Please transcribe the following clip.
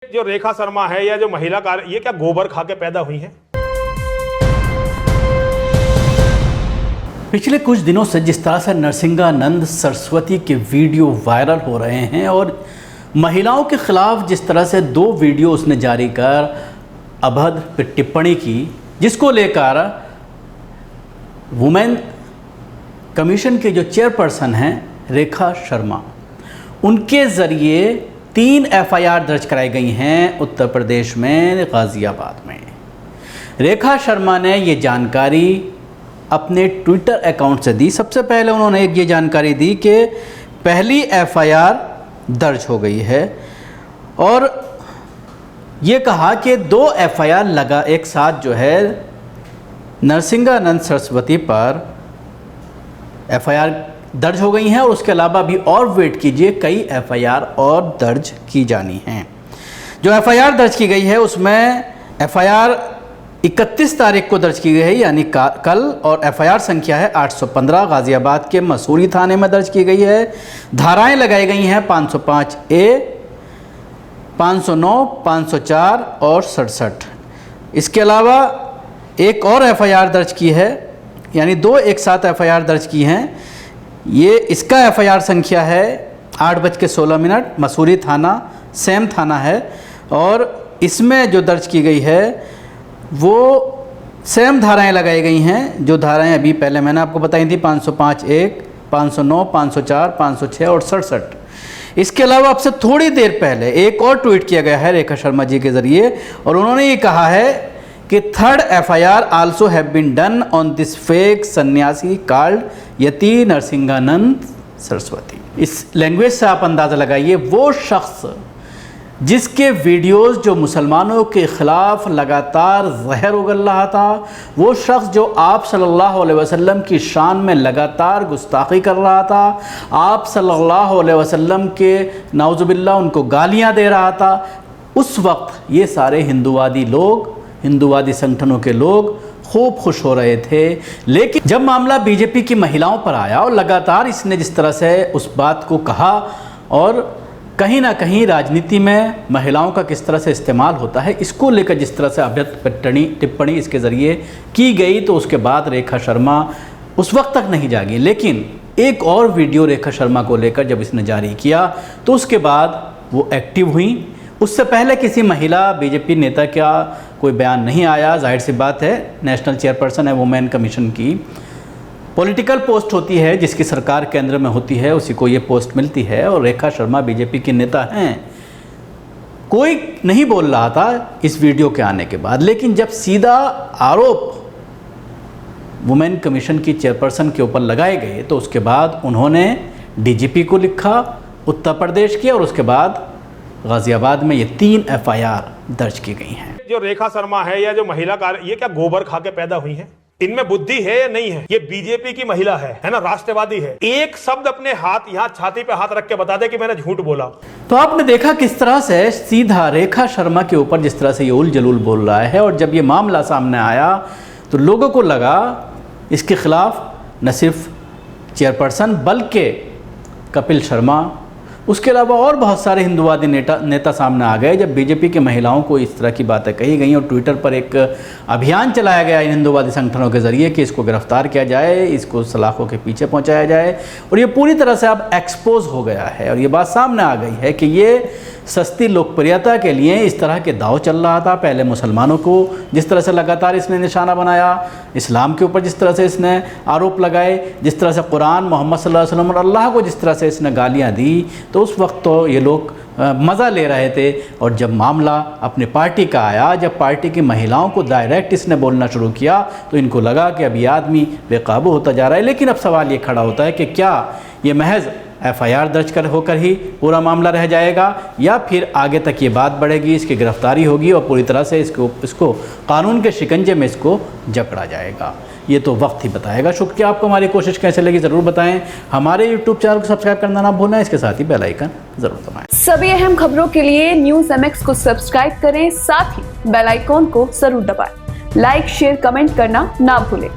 जो रेखा शर्मा है या जो महिला कार्य, ये क्या गोबर खा के पैदा हुई हैं? पिछले कुछ दिनों से जिस तरह से नरसिंहानंद सरस्वती के वीडियो वायरल हो रहे हैं और महिलाओं के खिलाफ जिस तरह से 2 वीडियो उसने जारी कर अभद्र पे टिप्पणी की, जिसको लेकर वुमेन कमीशन के जो चेयरपर्सन हैं रेखा शर्मा, उनके ज़रिए 3 एफआईआर दर्ज कराई गई हैं उत्तर प्रदेश में गाज़ियाबाद में। रेखा शर्मा ने ये जानकारी अपने ट्विटर अकाउंट से दी। सबसे पहले उन्होंने ये जानकारी दी कि पहली एफआईआर दर्ज हो गई है और ये कहा कि 2 एफआईआर लगा एक साथ जो है नरसिंहानंद सरस्वती पर एफआईआर दर्ज हो गई हैं और उसके अलावा भी और वेट कीजिए, कई एफआईआर और दर्ज की जानी हैं। जो एफआईआर दर्ज की गई है उसमें एफआईआर 31 तारीख को दर्ज की गई है, यानी कल, और एफआईआर संख्या है 815 गाज़ियाबाद के मसूरी थाने में दर्ज की गई है। धाराएं लगाई गई हैं 505A, 509, 504 और 67। इसके अलावा एक और एफआईआर दर्ज की है, यानी 2 एक साथ एफआईआर दर्ज की हैं। ये इसका एफआईआर संख्या है 8:16, मसूरी थाना सेम थाना है और इसमें जो दर्ज की गई है वो सेम धाराएं लगाई गई हैं। जो धाराएं अभी पहले मैंने आपको बताई थी 505(1), 509, 504, 506 और 67। इसके अलावा अब से थोड़ी देर पहले एक और ट्वीट किया गया है रेखा शर्मा जी के ज़रिए और उन्होंने ये कहा है कि 3rd FIR also have been done on this fake sanyasi called Yati Narsinghanand Saraswati. इस लैंग्वेज से आप अंदाज़ा लगाइए, वो शख्स जिसके वीडियोस जो मुसलमानों के ख़िलाफ़ लगातार ज़हर उगल रहा था, वो शख्स जो आप सल्लल्लाहु अलैहि वसल्लम की शान में लगातार गुस्ताखी कर रहा था, आप सल्लल्लाहु अलैहि वसल्लम के नाउज़ुबिल्लाह उनको गालियां दे रहा था, उस वक्त ये सारे हिंदूवादी लोग, हिंदूवादी संगठनों के लोग खूब खुश हो रहे थे। लेकिन जब मामला बीजेपी की महिलाओं पर आया और लगातार इसने जिस तरह से उस बात को कहा और कहीं ना कहीं राजनीति में महिलाओं का किस तरह से इस्तेमाल होता है, इसको लेकर जिस तरह से अभद्र टिप्पणी इसके ज़रिए की गई, तो उसके बाद रेखा शर्मा उस वक्त तक नहीं जागी। लेकिन एक और वीडियो रेखा शर्मा को लेकर जब इसने जारी किया तो उसके बाद वो एक्टिव हुई। उससे पहले किसी महिला बीजेपी नेता का कोई बयान नहीं आया। जाहिर सी बात है, नेशनल चेयरपर्सन है वुमेन कमीशन की, पॉलिटिकल पोस्ट होती है, जिसकी सरकार केंद्र में होती है उसी को ये पोस्ट मिलती है और रेखा शर्मा बीजेपी की नेता हैं। कोई नहीं बोल रहा था इस वीडियो के आने के बाद, लेकिन जब सीधा आरोप वुमेन कमीशन की चेयरपर्सन के ऊपर लगाए गए तो उसके बाद उन्होंने डीजीपी को लिखा उत्तर प्रदेश की और उसके बाद गाज़ियाबाद में ये 3 एफआईआर दर्ज की गई हैं। जो रेखा शर्मा है या जो महिला कार्य, ये क्या गोबर खा के पैदा हुई हैं? इनमें बुद्धि है या नहीं है? ये बीजेपी की महिला है ना, राष्ट्रवादी है। एक शब्द अपने हाथ यहाँ छाती पे हाथ रख के बता दे कि मैंने झूठ बोला। तो आपने देखा किस तरह से सीधा रेखा शर्मा के ऊपर जिस तरह से ये उल जलूल बोल रहा है और जब ये मामला सामने आया तो लोगों को लगा इसके खिलाफ न सिर्फ चेयरपर्सन बल्कि कपिल शर्मा, उसके अलावा और बहुत सारे हिंदूवादी नेता सामने आ गए जब बीजेपी के महिलाओं को इस तरह की बातें कही गई और ट्विटर पर एक अभियान चलाया गया इन हिंदूवादी संगठनों के ज़रिए कि इसको गिरफ्तार किया जाए, इसको सलाखों के पीछे पहुंचाया जाए। और ये पूरी तरह से अब एक्सपोज हो गया है और ये बात सामने आ गई है कि ये सस्ती लोकप्रियता के लिए इस तरह के दाव चल रहा था। पहले मुसलमानों को जिस तरह से लगातार इसने निशाना बनाया, इस्लाम के ऊपर जिस तरह से इसने आरोप लगाए, जिस तरह से कुरान, मोहम्मद सल्लल्लाहु अलैहि वसल्लम और अल्लाह को जिस तरह से इसने गालियाँ दी, तो उस वक्त तो ये लोग मज़ा ले रहे थे। और जब मामला अपने पार्टी का आया, जब पार्टी की महिलाओं को डायरेक्ट इसने बोलना शुरू किया तो इनको लगा कि अब ये आदमी बेकाबू होता जा रहा है। लेकिन अब सवाल ये खड़ा होता है कि क्या ये महज एफआईआर दर्ज होकर ही पूरा मामला रह जाएगा या फिर आगे तक ये बात बढ़ेगी, इसकी गिरफ्तारी होगी और पूरी तरह से इसको कानून के शिकंजे में इसको जकड़ा जाएगा? ये तो वक्त ही बताएगा। शुक्रिया आपको, हमारी कोशिश कैसे लगी ज़रूर बताएं। हमारे यूट्यूब चैनल को सब्सक्राइब करना ना भूलें, इसके साथ ही बेल आइकन ज़रूर दबाएं। सभी अहम खबरों के लिए न्यूज़ MX को सब्सक्राइब करें, साथ ही बेल आइकन को ज़रूर दबाएं। लाइक, शेयर, कमेंट करना ना भूलें।